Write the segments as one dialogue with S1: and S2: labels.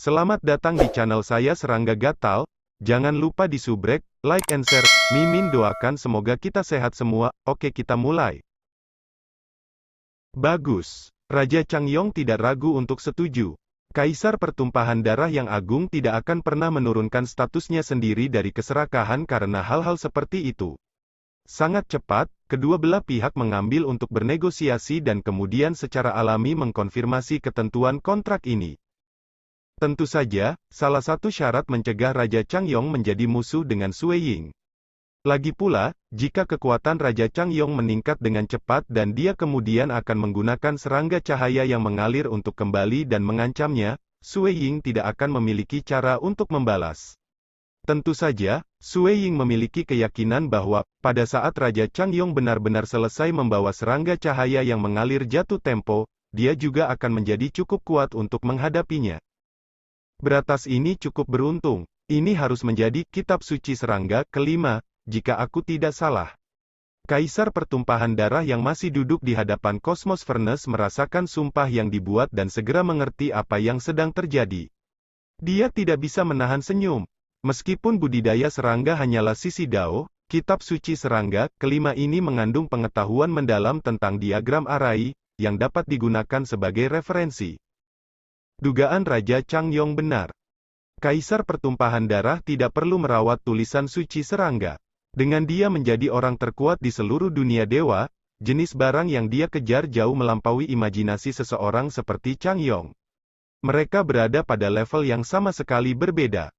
S1: Selamat datang di channel saya Serangga Gatal. Jangan lupa di subrek, like and share. Mimin doakan semoga kita sehat semua. Oke, kita mulai. Bagus. Raja Changyong tidak ragu untuk setuju. Kaisar pertumpahan darah yang agung tidak akan pernah menurunkan statusnya sendiri dari keserakahan karena hal-hal seperti itu. Sangat cepat, kedua belah pihak mengambil untuk bernegosiasi dan kemudian secara alami mengkonfirmasi ketentuan kontrak ini. Tentu saja, salah satu syarat mencegah Raja Changyong menjadi musuh dengan Sui Ying. Lagi pula, jika kekuatan Raja Changyong meningkat dengan cepat dan dia kemudian akan menggunakan serangga cahaya yang mengalir untuk kembali dan mengancamnya, Sui Ying tidak akan memiliki cara untuk membalas. Tentu saja, Sui Ying memiliki keyakinan bahwa, pada saat Raja Changyong benar-benar selesai membawa serangga cahaya yang mengalir jatuh tempo, dia juga akan menjadi cukup kuat untuk menghadapinya. Beratas ini cukup beruntung. Ini harus menjadi kitab suci serangga kelima, jika aku tidak salah. Kaisar pertumpahan darah yang masih duduk di hadapan Cosmos Furnace merasakan sumpah yang dibuat dan segera mengerti apa yang sedang terjadi. Dia tidak bisa menahan senyum. Meskipun budidaya serangga hanyalah sisi Dao, kitab suci serangga kelima ini mengandung pengetahuan mendalam tentang diagram arai, yang dapat digunakan sebagai referensi. Dugaan Raja Changyong benar. Kaisar pertumpahan darah tidak perlu merawat tulisan suci serangga. Dengan dia menjadi orang terkuat di seluruh dunia dewa, jenis barang yang dia kejar jauh melampaui imajinasi seseorang seperti Changyong. Mereka berada pada level yang sama sekali berbeda.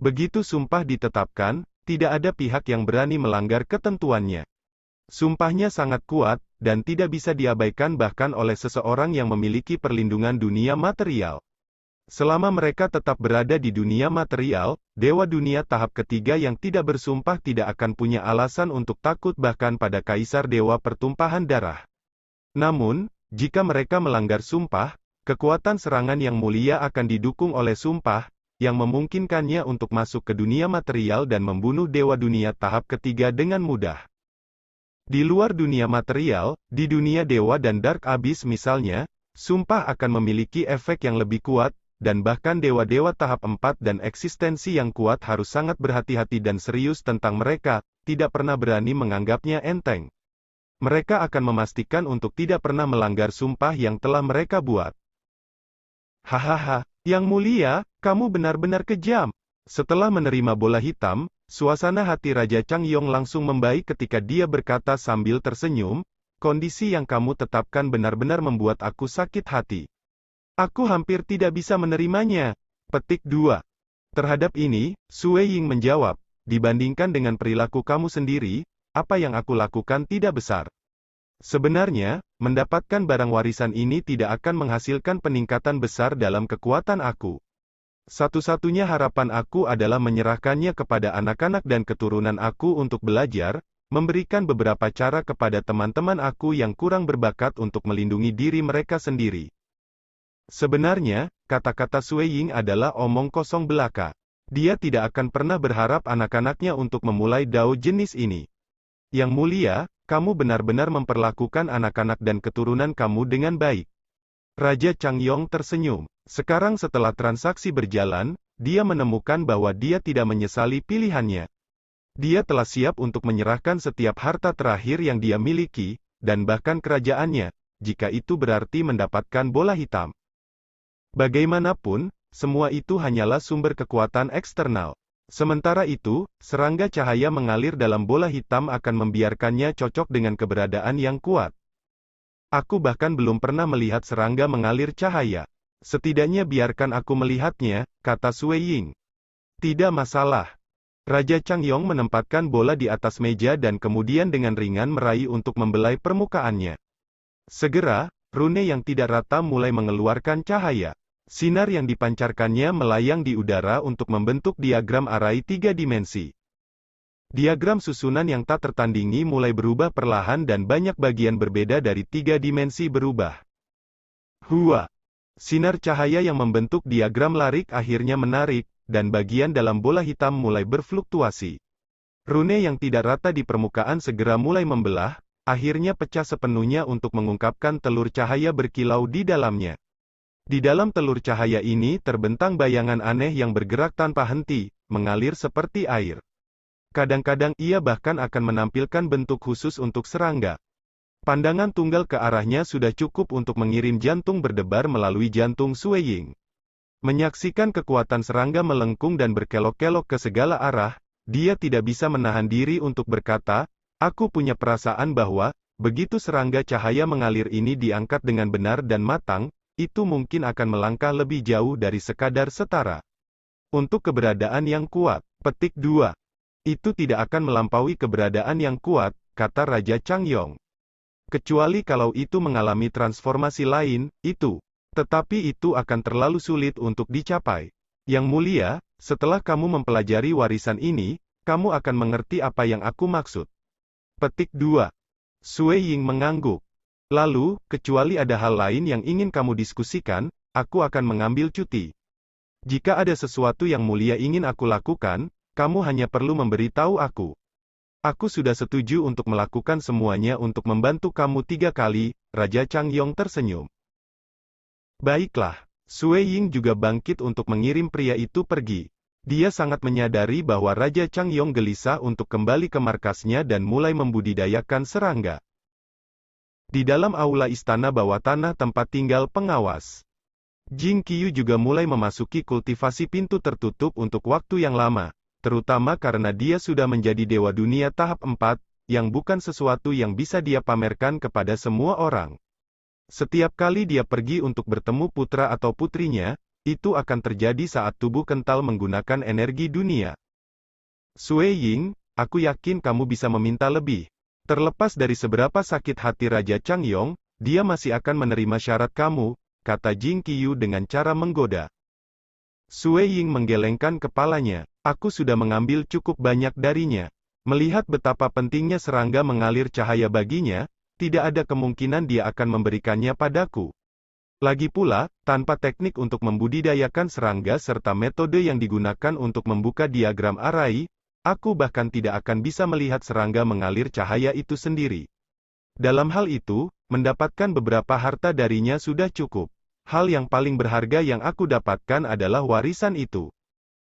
S1: Begitu sumpah ditetapkan, tidak ada pihak yang berani melanggar ketentuannya. Sumpahnya sangat kuat, dan tidak bisa diabaikan bahkan oleh seseorang yang memiliki perlindungan dunia material. Selama mereka tetap berada di dunia material, dewa dunia tahap ketiga yang tidak bersumpah tidak akan punya alasan untuk takut bahkan pada kaisar dewa pertumpahan darah. Namun, jika mereka melanggar sumpah, kekuatan serangan yang mulia akan didukung oleh sumpah, yang memungkinkannya untuk masuk ke dunia material dan membunuh dewa dunia tahap ketiga dengan mudah. Di luar dunia material, di dunia dewa dan Dark Abyss misalnya, sumpah akan memiliki efek yang lebih kuat, dan bahkan dewa-dewa tahap 4 dan eksistensi yang kuat harus sangat berhati-hati dan serius tentang mereka, tidak pernah berani menganggapnya enteng. Mereka akan memastikan untuk tidak pernah melanggar sumpah yang telah mereka buat. Hahaha, Yang Mulia, kamu benar-benar kejam. Setelah menerima bola hitam, suasana hati Raja Changyong langsung membaik ketika dia berkata sambil tersenyum, kondisi yang kamu tetapkan benar-benar membuat aku sakit hati. Aku hampir tidak bisa menerimanya. Petik 2. Terhadap ini, Sui Ying menjawab, dibandingkan dengan perilaku kamu sendiri, apa yang aku lakukan tidak besar. Sebenarnya, mendapatkan barang warisan ini tidak akan menghasilkan peningkatan besar dalam kekuatan aku. Satu-satunya harapan aku adalah menyerahkannya kepada anak-anak dan keturunan aku untuk belajar, memberikan beberapa cara kepada teman-teman aku yang kurang berbakat untuk melindungi diri mereka sendiri. Sebenarnya, kata-kata Sui Ying adalah omong kosong belaka. Dia tidak akan pernah berharap anak-anaknya untuk memulai dao jenis ini. Yang Mulia, kamu benar-benar memperlakukan anak-anak dan keturunan kamu dengan baik. Raja Changyong tersenyum. Sekarang setelah transaksi berjalan, dia menemukan bahwa dia tidak menyesali pilihannya. Dia telah siap untuk menyerahkan setiap harta terakhir yang dia miliki, dan bahkan kerajaannya, jika itu berarti mendapatkan bola hitam. Bagaimanapun, semua itu hanyalah sumber kekuatan eksternal. Sementara itu, serangga cahaya mengalir dalam bola hitam akan membiarkannya cocok dengan keberadaan yang kuat. Aku bahkan belum pernah melihat serangga mengalir cahaya. Setidaknya biarkan aku melihatnya, kata Sui Ying. Tidak masalah. Raja Changyong menempatkan bola di atas meja dan kemudian dengan ringan meraih untuk membelai permukaannya. Segera, rune yang tidak rata mulai mengeluarkan cahaya. Sinar yang dipancarkannya melayang di udara untuk membentuk diagram arai 3 dimensi. Diagram susunan yang tak tertandingi mulai berubah perlahan dan banyak bagian berbeda dari 3 dimensi berubah. Hua! Sinar cahaya yang membentuk diagram larik akhirnya menarik, dan bagian dalam bola hitam mulai berfluktuasi. Rune yang tidak rata di permukaan segera mulai membelah, akhirnya pecah sepenuhnya untuk mengungkapkan telur cahaya berkilau di dalamnya. Di dalam telur cahaya ini terbentang bayangan aneh yang bergerak tanpa henti, mengalir seperti air. Kadang-kadang ia bahkan akan menampilkan bentuk khusus untuk serangga. Pandangan tunggal ke arahnya sudah cukup untuk mengirim jantung berdebar melalui jantung Sue Ying. Menyaksikan kekuatan serangga melengkung dan berkelok-kelok ke segala arah, dia tidak bisa menahan diri untuk berkata, "Aku punya perasaan bahwa, begitu serangga cahaya mengalir ini diangkat dengan benar dan matang, itu mungkin akan melangkah lebih jauh dari sekadar setara. Untuk keberadaan yang kuat." Petik 2. Itu tidak akan melampaui keberadaan yang kuat, kata Raja Changyong. Kecuali kalau itu mengalami transformasi lain, itu. Tetapi itu akan terlalu sulit untuk dicapai. Yang mulia, setelah kamu mempelajari warisan ini, kamu akan mengerti apa yang aku maksud. Petik 2. Sue Ying mengangguk. Lalu, kecuali ada hal lain yang ingin kamu diskusikan, aku akan mengambil cuti. Jika ada sesuatu yang mulia ingin aku lakukan, kamu hanya perlu memberitahu aku. Aku sudah setuju untuk melakukan semuanya untuk membantu kamu 3 kali, Raja Changyong tersenyum. Baiklah, Sue Ying juga bangkit untuk mengirim pria itu pergi. Dia sangat menyadari bahwa Raja Changyong gelisah untuk kembali ke markasnya dan mulai membudidayakan serangga. Di dalam aula istana bawah tanah tempat tinggal pengawas, Jing Qiyu juga mulai memasuki kultivasi pintu tertutup untuk waktu yang lama. Terutama karena dia sudah menjadi Dewa Dunia tahap 4, yang bukan sesuatu yang bisa dia pamerkan kepada semua orang. Setiap kali dia pergi untuk bertemu putra atau putrinya, itu akan terjadi saat tubuh kental menggunakan energi dunia. Sue Ying, aku yakin kamu bisa meminta lebih. Terlepas dari seberapa sakit hati Raja Changyong, dia masih akan menerima syarat kamu, kata Jing Qiyu dengan cara menggoda. Sue Ying menggelengkan kepalanya. Aku sudah mengambil cukup banyak darinya. Melihat betapa pentingnya serangga mengalir cahaya baginya, tidak ada kemungkinan dia akan memberikannya padaku. Lagi pula, tanpa teknik untuk membudidayakan serangga serta metode yang digunakan untuk membuka diagram arai, aku bahkan tidak akan bisa melihat serangga mengalir cahaya itu sendiri. Dalam hal itu, mendapatkan beberapa harta darinya sudah cukup. Hal yang paling berharga yang aku dapatkan adalah warisan itu.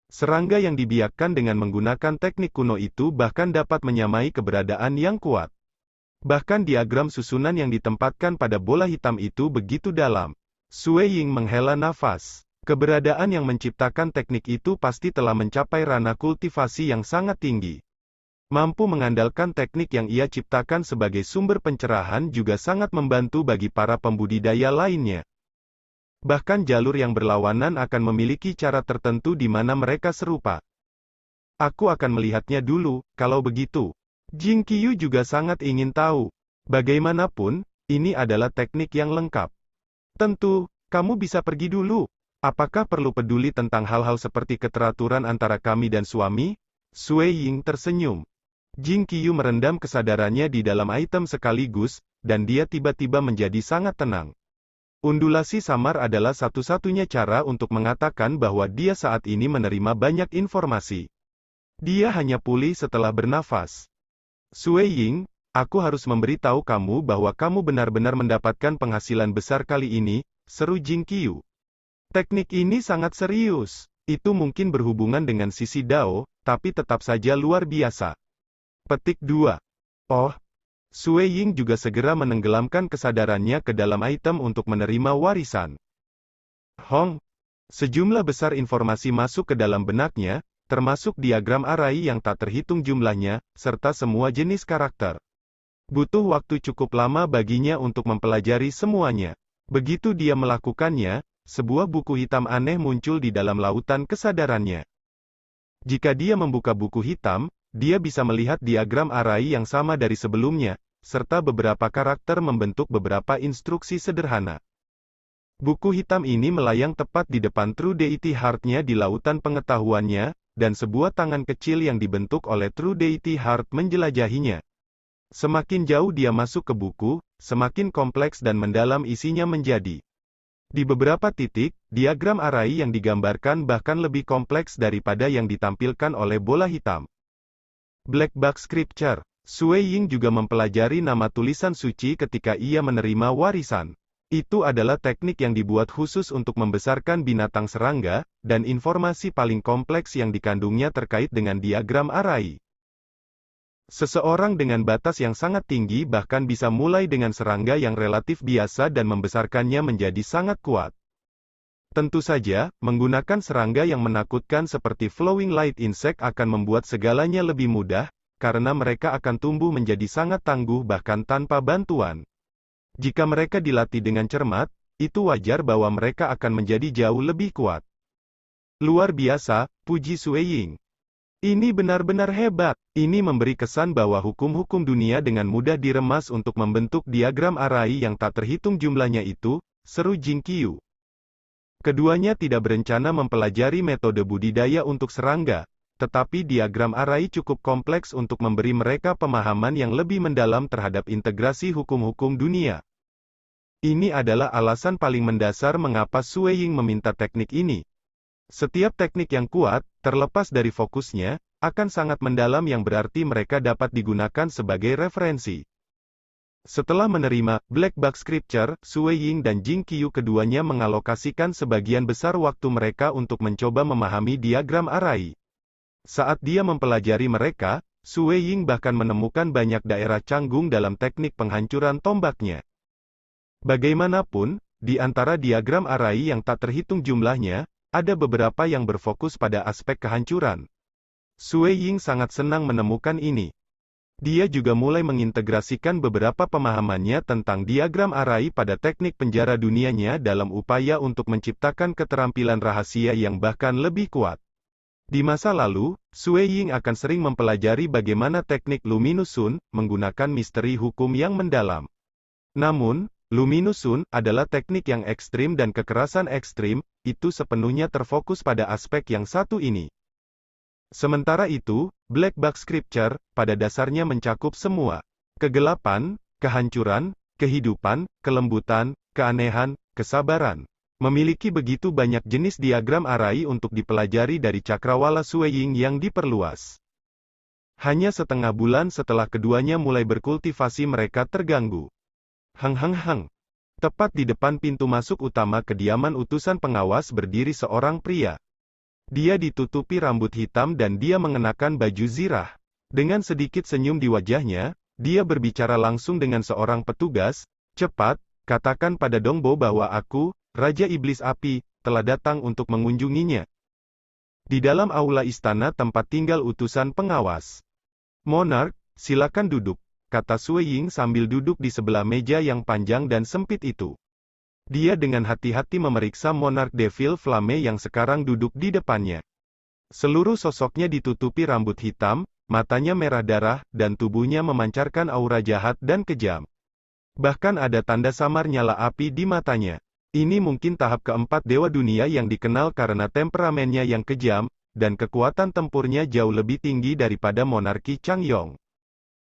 S1: Serangga yang dibiakkan dengan menggunakan teknik kuno itu bahkan dapat menyamai keberadaan yang kuat. Bahkan diagram susunan yang ditempatkan pada bola hitam itu begitu dalam. Sue Ying menghela nafas. Keberadaan yang menciptakan teknik itu pasti telah mencapai ranah kultivasi yang sangat tinggi. Mampu mengandalkan teknik yang ia ciptakan sebagai sumber pencerahan juga sangat membantu bagi para pembudidaya lainnya. Bahkan jalur yang berlawanan akan memiliki cara tertentu di mana mereka serupa. Aku akan melihatnya dulu, kalau begitu. Jing Qiyu juga sangat ingin tahu. Bagaimanapun, ini adalah teknik yang lengkap. Tentu, kamu bisa pergi dulu. Apakah perlu peduli tentang hal-hal seperti keteraturan antara kami dan suami? Sue Ying tersenyum. Jing Qiyu merendam kesadarannya di dalam item sekaligus, dan dia tiba-tiba menjadi sangat tenang. Undulasi samar adalah satu-satunya cara untuk mengatakan bahwa dia saat ini menerima banyak informasi. Dia hanya pulih setelah bernafas. Sue Ying, aku harus memberitahu kamu bahwa kamu benar-benar mendapatkan penghasilan besar kali ini, seru Jing Qiyu. Teknik ini sangat serius. Itu mungkin berhubungan dengan sisi Dao, tapi tetap saja luar biasa. Petik 2. Oh. Sue Ying juga segera menenggelamkan kesadarannya ke dalam item untuk menerima warisan. Hong. Sejumlah besar informasi masuk ke dalam benaknya, termasuk diagram arai yang tak terhitung jumlahnya, serta semua jenis karakter. Butuh waktu cukup lama baginya untuk mempelajari semuanya. Begitu dia melakukannya, sebuah buku hitam aneh muncul di dalam lautan kesadarannya. Jika dia membuka buku hitam, dia bisa melihat diagram arai yang sama dari sebelumnya, serta beberapa karakter membentuk beberapa instruksi sederhana. Buku hitam ini melayang tepat di depan True Deity Heart-nya di lautan pengetahuannya, dan sebuah tangan kecil yang dibentuk oleh True Deity Heart menjelajahinya. Semakin jauh dia masuk ke buku, semakin kompleks dan mendalam isinya menjadi. Di beberapa titik, diagram arai yang digambarkan bahkan lebih kompleks daripada yang ditampilkan oleh bola hitam. Black Box Scripture. Sue Ying juga mempelajari nama tulisan suci ketika ia menerima warisan. Itu adalah teknik yang dibuat khusus untuk membesarkan binatang serangga, dan informasi paling kompleks yang dikandungnya terkait dengan diagram array. Seseorang dengan batas yang sangat tinggi bahkan bisa mulai dengan serangga yang relatif biasa dan membesarkannya menjadi sangat kuat. Tentu saja, menggunakan serangga yang menakutkan seperti flowing light insect akan membuat segalanya lebih mudah, karena mereka akan tumbuh menjadi sangat tangguh bahkan tanpa bantuan. Jika mereka dilatih dengan cermat, itu wajar bahwa mereka akan menjadi jauh lebih kuat. Luar biasa, puji Sue Ying. Ini benar-benar hebat. Ini memberi kesan bahwa hukum-hukum dunia dengan mudah diremas untuk membentuk diagram array yang tak terhitung jumlahnya itu, seru Jing Qiu. Keduanya tidak berencana mempelajari metode budidaya untuk serangga, tetapi diagram array cukup kompleks untuk memberi mereka pemahaman yang lebih mendalam terhadap integrasi hukum-hukum dunia. Ini adalah alasan paling mendasar mengapa Sue Ying meminta teknik ini. Setiap teknik yang kuat, terlepas dari fokusnya, akan sangat mendalam yang berarti mereka dapat digunakan sebagai referensi. Setelah menerima Black Box Scripture, Sue Ying dan Jing Qiu keduanya mengalokasikan sebagian besar waktu mereka untuk mencoba memahami diagram array. Saat dia mempelajari mereka, Sue Ying bahkan menemukan banyak daerah canggung dalam teknik penghancuran tombaknya. Bagaimanapun, di antara diagram array yang tak terhitung jumlahnya, ada beberapa yang berfokus pada aspek kehancuran. Sue Ying sangat senang menemukan ini. Dia juga mulai mengintegrasikan beberapa pemahamannya tentang diagram array pada teknik penjara dunianya dalam upaya untuk menciptakan keterampilan rahasia yang bahkan lebih kuat. Di masa lalu, Sue Ying akan sering mempelajari bagaimana teknik Luminous Sun menggunakan misteri hukum yang mendalam. Namun, Luminous Sun adalah teknik yang ekstrim dan kekerasan ekstrim, itu sepenuhnya terfokus pada aspek yang satu ini. Sementara itu, Black Box Scripture, pada dasarnya mencakup semua. Kegelapan, kehancuran, kehidupan, kelembutan, keanehan, kesabaran. Memiliki begitu banyak jenis diagram array untuk dipelajari dari cakrawala Sue Ying yang diperluas. Hanya setengah bulan setelah keduanya mulai berkultivasi mereka terganggu. Hang. Tepat di depan pintu masuk utama kediaman utusan pengawas berdiri seorang pria. Dia ditutupi rambut hitam dan dia mengenakan baju zirah. Dengan sedikit senyum di wajahnya, dia berbicara langsung dengan seorang petugas. Cepat, katakan pada Dongbo bahwa aku, Raja Iblis Api, telah datang untuk mengunjunginya. Di dalam aula istana tempat tinggal utusan pengawas. Monarch, silakan duduk, kata Sue Ying sambil duduk di sebelah meja yang panjang dan sempit itu. Dia dengan hati-hati memeriksa Monarch Devil Flame yang sekarang duduk di depannya. Seluruh sosoknya ditutupi rambut hitam, matanya merah darah, dan tubuhnya memancarkan aura jahat dan kejam. Bahkan ada tanda samar nyala api di matanya. Ini mungkin tahap keempat Dewa Dunia yang dikenal karena temperamennya yang kejam, dan kekuatan tempurnya jauh lebih tinggi daripada monarki Changyong.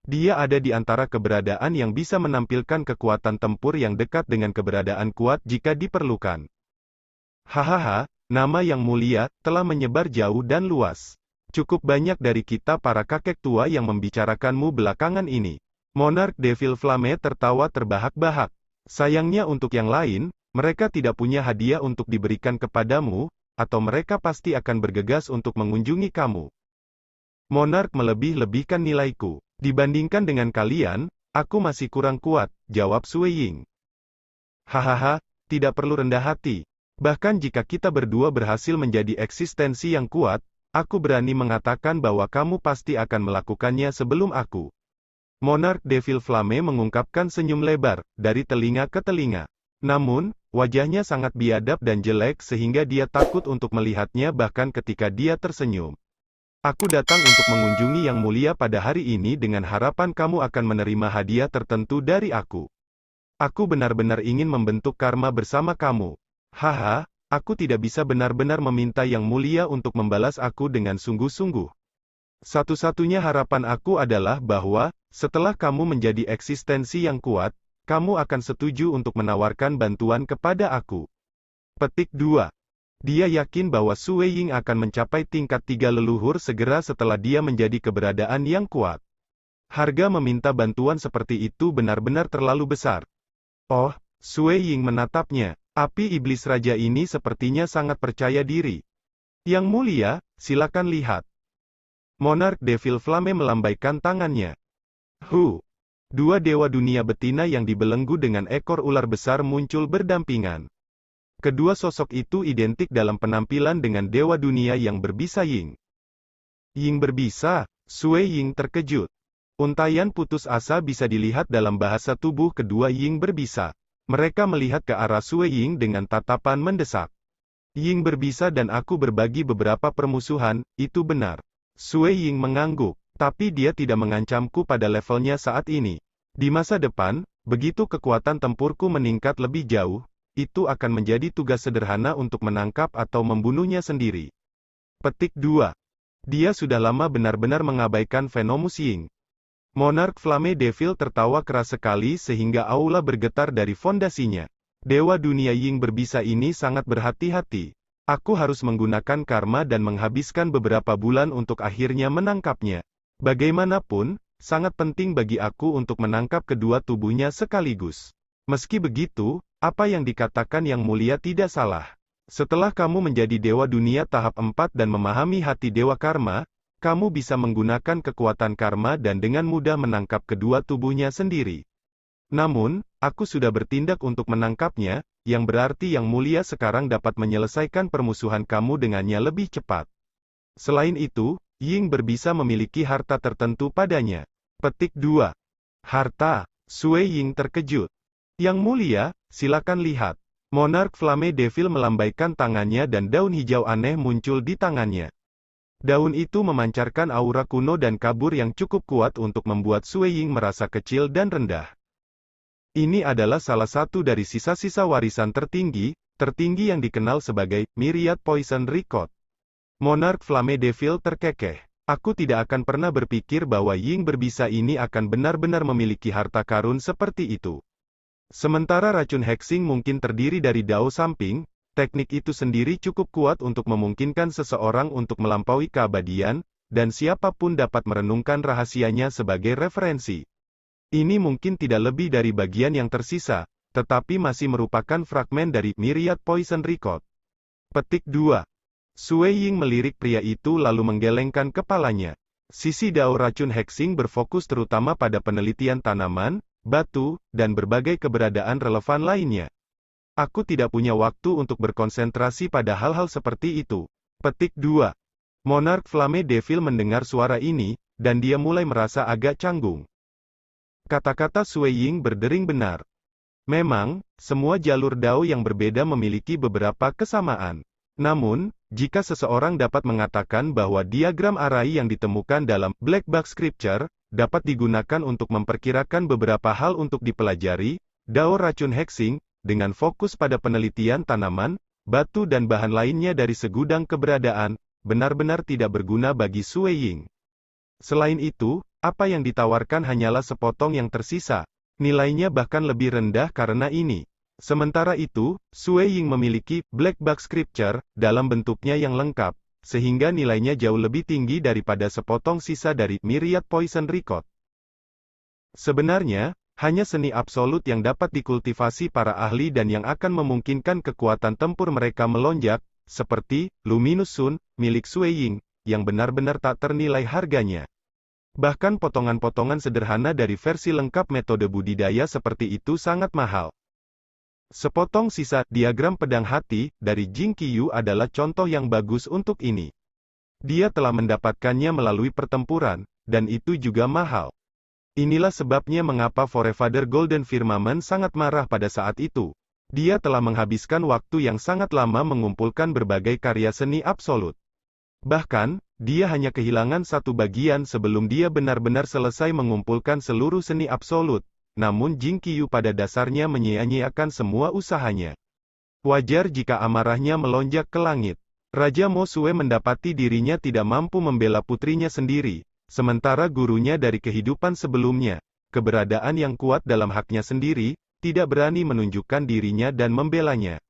S1: Dia ada di antara keberadaan yang bisa menampilkan kekuatan tempur yang dekat dengan keberadaan kuat jika diperlukan. Hahaha, nama yang mulia, telah menyebar jauh dan luas. Cukup banyak dari kita para kakek tua yang membicarakanmu belakangan ini. Monarch Devil Flame tertawa terbahak-bahak. Sayangnya untuk yang lain, mereka tidak punya hadiah untuk diberikan kepadamu, atau mereka pasti akan bergegas untuk mengunjungi kamu. Monarch melebih-lebihkan nilaiku. Dibandingkan dengan kalian, aku masih kurang kuat, jawab Sue Ying. Hahaha, tidak perlu rendah hati. Bahkan jika kita berdua berhasil menjadi eksistensi yang kuat, aku berani mengatakan bahwa kamu pasti akan melakukannya sebelum aku. Monarch Devil Flame mengungkapkan senyum lebar, dari telinga ke telinga. Namun, wajahnya sangat biadab dan jelek sehingga dia takut untuk melihatnya bahkan ketika dia tersenyum. Aku datang untuk mengunjungi Yang Mulia pada hari ini dengan harapan kamu akan menerima hadiah tertentu dari aku. Aku benar-benar ingin membentuk karma bersama kamu. Haha, aku tidak bisa benar-benar meminta Yang Mulia untuk membalas aku dengan sungguh-sungguh. Satu-satunya harapan aku adalah bahwa, setelah kamu menjadi eksistensi yang kuat, kamu akan setuju untuk menawarkan bantuan kepada aku. Petik 2. Dia yakin bahwa Sue Ying akan mencapai tingkat 3 leluhur segera setelah dia menjadi keberadaan yang kuat. Harga meminta bantuan seperti itu benar-benar terlalu besar. Oh, Sue Ying menatapnya. Api iblis raja ini sepertinya sangat percaya diri. Yang mulia, silakan lihat. Monarch Devil Flame melambaikan tangannya. Dua dewa dunia betina yang dibelenggu dengan ekor ular besar muncul berdampingan. Kedua sosok itu identik dalam penampilan dengan dewa dunia yang berbisa Ying. Ying berbisa, Sue Ying terkejut. Untaian putus asa bisa dilihat dalam bahasa tubuh kedua Ying berbisa. Mereka melihat ke arah Sue Ying dengan tatapan mendesak. Ying berbisa dan aku berbagi beberapa permusuhan, itu benar. Sue Ying mengangguk, tapi dia tidak mengancamku pada levelnya saat ini. Di masa depan, begitu kekuatan tempurku meningkat lebih jauh, itu akan menjadi tugas sederhana untuk menangkap atau membunuhnya sendiri. Petik 2. Dia sudah lama benar-benar mengabaikan Venomous Ying. Monarch Flame Devil tertawa keras sekali sehingga aula bergetar dari fondasinya. Dewa dunia Ying berbisa ini sangat berhati-hati. Aku harus menggunakan karma dan menghabiskan beberapa bulan untuk akhirnya menangkapnya. Bagaimanapun, sangat penting bagi aku untuk menangkap kedua tubuhnya sekaligus. Meski begitu, apa yang dikatakan Yang Mulia tidak salah. Setelah kamu menjadi Dewa Dunia tahap 4 dan memahami hati Dewa Karma, kamu bisa menggunakan kekuatan karma dan dengan mudah menangkap kedua tubuhnya sendiri. Namun, aku sudah bertindak untuk menangkapnya, yang berarti Yang Mulia sekarang dapat menyelesaikan permusuhan kamu dengannya lebih cepat. Selain itu, Ying berbisa memiliki harta tertentu padanya. Petik 2. Harta. Sue Ying terkejut. Yang Mulia, silakan lihat. Monarch Flame Devil melambaikan tangannya dan daun hijau aneh muncul di tangannya. Daun itu memancarkan aura kuno dan kabur yang cukup kuat untuk membuat Sue Ying merasa kecil dan rendah. Ini adalah salah satu dari sisa-sisa warisan tertinggi yang dikenal sebagai Myriad Poison Record. Monarch Flame Devil terkekeh. Aku tidak akan pernah berpikir bahwa Ying berbisa ini akan benar-benar memiliki harta karun seperti itu. Sementara racun hexing mungkin terdiri dari dao samping, teknik itu sendiri cukup kuat untuk memungkinkan seseorang untuk melampaui keabadian, dan siapapun dapat merenungkan rahasianya sebagai referensi. Ini mungkin tidak lebih dari bagian yang tersisa, tetapi masih merupakan fragmen dari Myriad Poison Record. Petik 2. Sue Ying melirik pria itu lalu menggelengkan kepalanya. Sisi dao racun hexing berfokus terutama pada penelitian tanaman, batu, dan berbagai keberadaan relevan lainnya. Aku tidak punya waktu untuk berkonsentrasi pada hal-hal seperti itu. Petik 2. Monarch Flame Devil mendengar suara ini, dan dia mulai merasa agak canggung. Kata-kata Sue Ying berdering benar. Memang, semua jalur dao yang berbeda memiliki beberapa kesamaan. Namun, jika seseorang dapat mengatakan bahwa diagram arai yang ditemukan dalam Black Box Scripture, dapat digunakan untuk memperkirakan beberapa hal untuk dipelajari, dao racun hexing, dengan fokus pada penelitian tanaman, batu dan bahan lainnya dari segudang keberadaan, benar-benar tidak berguna bagi Sue Ying. Selain itu, apa yang ditawarkan hanyalah sepotong yang tersisa. Nilainya bahkan lebih rendah karena ini. Sementara itu, Sue Ying memiliki Black Box Scripture dalam bentuknya yang lengkap, sehingga nilainya jauh lebih tinggi daripada sepotong sisa dari Myriad Poison Record. Sebenarnya, hanya seni absolut yang dapat dikultivasi para ahli dan yang akan memungkinkan kekuatan tempur mereka melonjak, seperti Luminous Sun, milik Sue Ying, yang benar-benar tak ternilai harganya. Bahkan potongan-potongan sederhana dari versi lengkap metode budidaya seperti itu sangat mahal. Sepotong sisa diagram pedang hati dari Jing Qiyu adalah contoh yang bagus untuk ini. Dia telah mendapatkannya melalui pertempuran, dan itu juga mahal. Inilah sebabnya mengapa Forefather Golden Firmament sangat marah pada saat itu. Dia telah menghabiskan waktu yang sangat lama mengumpulkan berbagai karya seni absolut. Bahkan, dia hanya kehilangan satu bagian sebelum dia benar-benar selesai mengumpulkan seluruh seni absolut. Namun Jing Qiyu pada dasarnya menyia-nyiakan semua usahanya. Wajar jika amarahnya melonjak ke langit. Raja Mo Xue mendapati dirinya tidak mampu membela putrinya sendiri, sementara gurunya dari kehidupan sebelumnya, keberadaan yang kuat dalam haknya sendiri, tidak berani menunjukkan dirinya dan membelanya.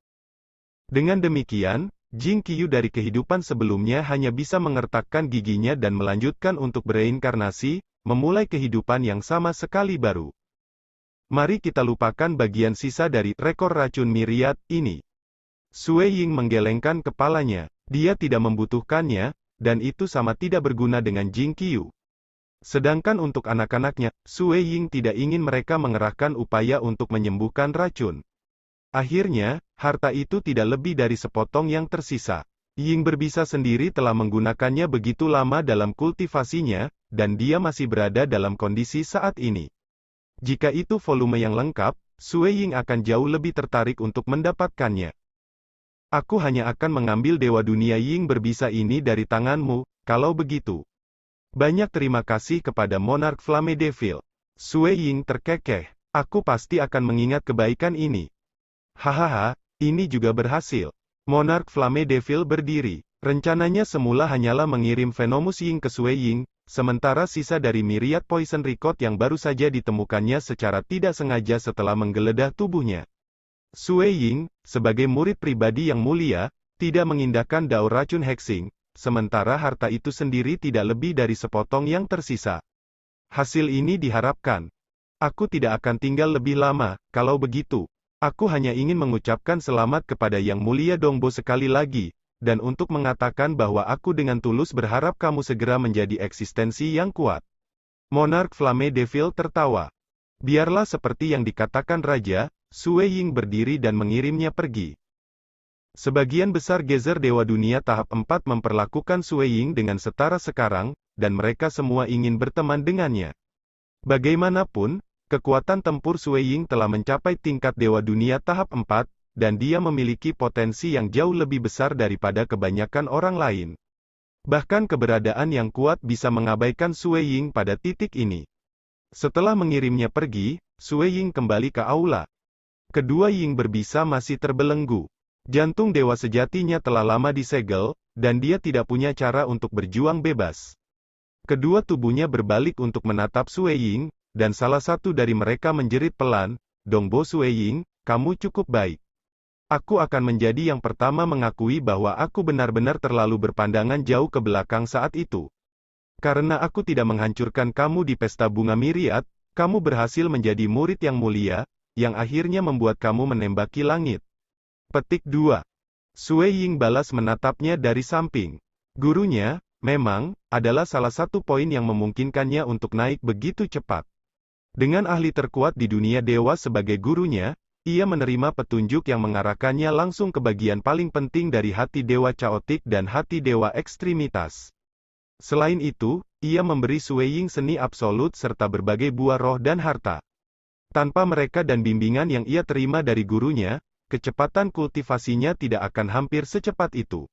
S1: Dengan demikian, Jing Qiyu dari kehidupan sebelumnya hanya bisa mengertakkan giginya dan melanjutkan untuk bereinkarnasi, memulai kehidupan yang sama sekali baru. Mari kita lupakan bagian sisa dari rekor racun Myriad ini. Sue Ying menggelengkan kepalanya. Dia tidak membutuhkannya, dan itu sama tidak berguna dengan Jing Qiu. Sedangkan untuk anak-anaknya, Sue Ying tidak ingin mereka mengerahkan upaya untuk menyembuhkan racun. Akhirnya, harta itu tidak lebih dari sepotong yang tersisa. Ying berbisa sendiri telah menggunakannya begitu lama dalam kultivasinya, dan dia masih berada dalam kondisi saat ini. Jika itu volume yang lengkap, Sue Ying akan jauh lebih tertarik untuk mendapatkannya. Aku hanya akan mengambil Dewa Dunia Ying berbisa ini dari tanganmu, kalau begitu. Banyak terima kasih kepada Monarch Flame Devil. Sue Ying terkekeh. Aku pasti akan mengingat kebaikan ini. Hahaha, ini juga berhasil. Monarch Flame Devil berdiri. Rencananya semula hanyalah mengirim Venomous Ying ke Sue Ying, sementara sisa dari Myriad Poison Record yang baru saja ditemukannya secara tidak sengaja setelah menggeledah tubuhnya. Sue Ying, sebagai murid pribadi yang mulia, tidak mengindahkan daur racun hexing, sementara harta itu sendiri tidak lebih dari sepotong yang tersisa. Hasil ini diharapkan. Aku tidak akan tinggal lebih lama, kalau begitu. Aku hanya ingin mengucapkan selamat kepada Yang Mulia Dongbo sekali lagi, dan untuk mengatakan bahwa aku dengan tulus berharap kamu segera menjadi eksistensi yang kuat. Monarch Flame Devil tertawa. Biarlah seperti yang dikatakan Raja, Sue Ying berdiri dan mengirimnya pergi. Sebagian besar gezer Dewa Dunia tahap 4 memperlakukan Sue Ying dengan setara sekarang, dan mereka semua ingin berteman dengannya. Bagaimanapun, kekuatan tempur Sue Ying telah mencapai tingkat Dewa Dunia tahap 4, dan dia memiliki potensi yang jauh lebih besar daripada kebanyakan orang lain. Bahkan keberadaan yang kuat bisa mengabaikan Sue Ying pada titik ini. Setelah mengirimnya pergi, Sue Ying kembali ke aula. Kedua Ying berbisa masih terbelenggu. Jantung dewa sejatinya telah lama disegel, dan dia tidak punya cara untuk berjuang bebas. Kedua tubuhnya berbalik untuk menatap Sue Ying, dan salah satu dari mereka menjerit pelan, "Dongbo Sue Ying, kamu cukup baik. Aku akan menjadi yang pertama mengakui bahwa aku benar-benar terlalu berpandangan jauh ke belakang saat itu. Karena aku tidak menghancurkan kamu di pesta bunga Myriad, kamu berhasil menjadi murid yang mulia, yang akhirnya membuat kamu menembaki langit." Petik 2. Sue Ying balas menatapnya dari samping. Gurunya, memang, adalah salah satu poin yang memungkinkannya untuk naik begitu cepat. Dengan ahli terkuat di dunia dewa sebagai gurunya, ia menerima petunjuk yang mengarahkannya langsung ke bagian paling penting dari hati dewa caotik dan hati dewa ekstremitas. Selain itu, ia memberi Sue Ying seni absolut serta berbagai buah roh dan harta. Tanpa mereka dan bimbingan yang ia terima dari gurunya, kecepatan kultivasinya tidak akan hampir secepat itu.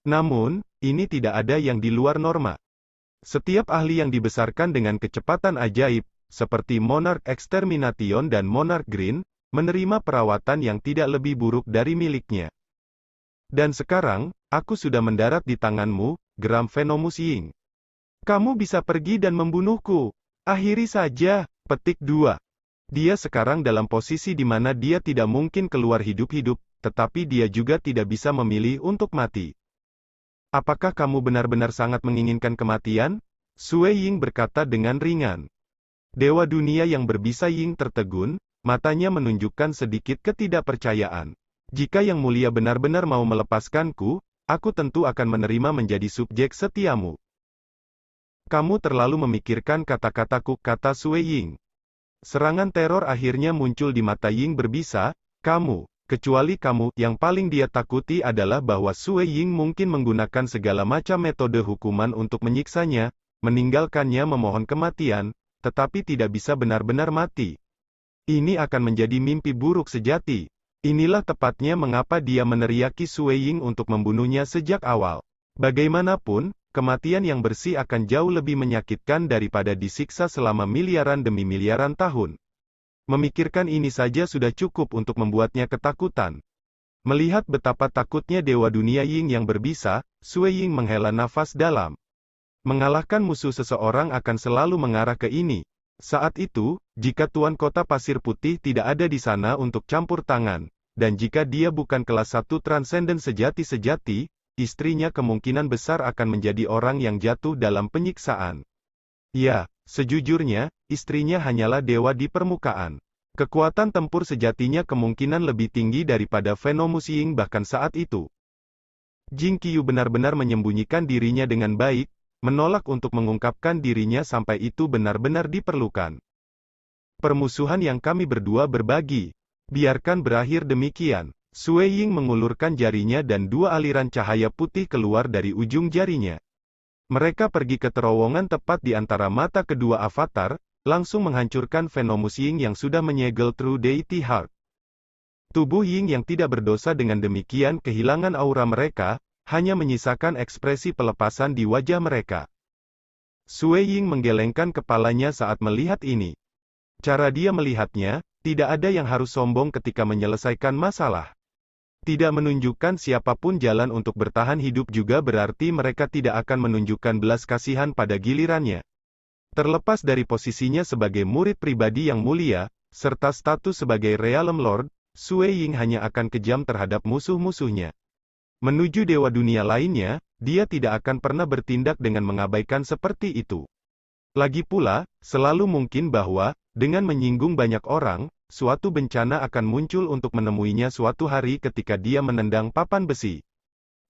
S1: Namun, ini tidak ada yang di luar norma. Setiap ahli yang dibesarkan dengan kecepatan ajaib, seperti Monarch Extermination dan Monarch Green, menerima perawatan yang tidak lebih buruk dari miliknya. Dan sekarang, aku sudah mendarat di tanganmu, Geram Venomous Ying. Kamu bisa pergi dan membunuhku. Akhiri saja. Petik 2. Dia sekarang dalam posisi di mana dia tidak mungkin keluar hidup-hidup, tetapi dia juga tidak bisa memilih untuk mati. Apakah kamu benar-benar sangat menginginkan kematian? Sue Ying berkata dengan ringan. Dewa dunia yang berbisa Ying tertegun, matanya menunjukkan sedikit ketidakpercayaan. Jika Yang Mulia benar-benar mau melepaskanku, aku tentu akan menerima menjadi subjek setiamu. Kamu terlalu memikirkan kata-kataku, kata Sue Ying. Serangan teror akhirnya muncul di mata Ying berbisa, kecuali kamu, yang paling dia takuti adalah bahwa Sue Ying mungkin menggunakan segala macam metode hukuman untuk menyiksanya, meninggalkannya memohon kematian, tetapi tidak bisa benar-benar mati. Ini akan menjadi mimpi buruk sejati. Inilah tepatnya mengapa dia meneriaki Sue Ying untuk membunuhnya sejak awal. Bagaimanapun, kematian yang bersih akan jauh lebih menyakitkan daripada disiksa selama miliaran demi miliaran tahun. Memikirkan ini saja sudah cukup untuk membuatnya ketakutan. Melihat betapa takutnya Dewa Dunia Ying yang berbisa, Sue Ying menghela nafas dalam. Mengalahkan musuh seseorang akan selalu mengarah ke ini. Saat itu, jika Tuan Kota Pasir Putih tidak ada di sana untuk campur tangan, dan jika dia bukan kelas 1 transenden sejati-sejati, istrinya kemungkinan besar akan menjadi orang yang jatuh dalam penyiksaan. Ya, Sejujurnya, istrinya hanyalah dewa di permukaan. Kekuatan tempur sejatinya kemungkinan lebih tinggi daripada Venomous Ying bahkan saat itu. Jing Qiyu benar-benar menyembunyikan dirinya dengan baik, menolak untuk mengungkapkan dirinya sampai itu benar-benar diperlukan. Permusuhan yang kami berdua berbagi. Biarkan berakhir demikian. Sui Ying mengulurkan jarinya dan dua aliran cahaya putih keluar dari ujung jarinya. Mereka pergi ke terowongan tepat di antara mata kedua avatar, langsung menghancurkan Venomous Ying yang sudah menyegel True Deity Heart. Tubuh Ying yang tidak berdosa dengan demikian kehilangan aura mereka, hanya menyisakan ekspresi pelepasan di wajah mereka. Sui Ying menggelengkan kepalanya saat melihat ini. Cara dia melihatnya, tidak ada yang harus sombong ketika menyelesaikan masalah. Tidak menunjukkan siapapun jalan untuk bertahan hidup juga berarti mereka tidak akan menunjukkan belas kasihan pada gilirannya. Terlepas dari posisinya sebagai murid pribadi yang mulia, serta status sebagai Realm Lord, Sui Ying hanya akan kejam terhadap musuh-musuhnya. Menuju dewa dunia lainnya, dia tidak akan pernah bertindak dengan mengabaikan seperti itu. Lagi pula, selalu mungkin bahwa, dengan menyinggung banyak orang, suatu bencana akan muncul untuk menemuinya suatu hari ketika dia menendang papan besi.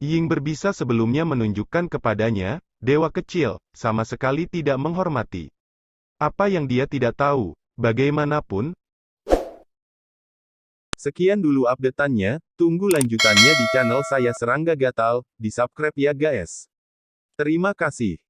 S1: Ying berbisa sebelumnya menunjukkan kepadanya, dewa kecil, sama sekali tidak menghormati. Apa yang dia tidak tahu, bagaimanapun. Sekian dulu update-annya, tunggu lanjutannya di channel saya Serangga Gatal, di subscribe ya guys. Terima kasih.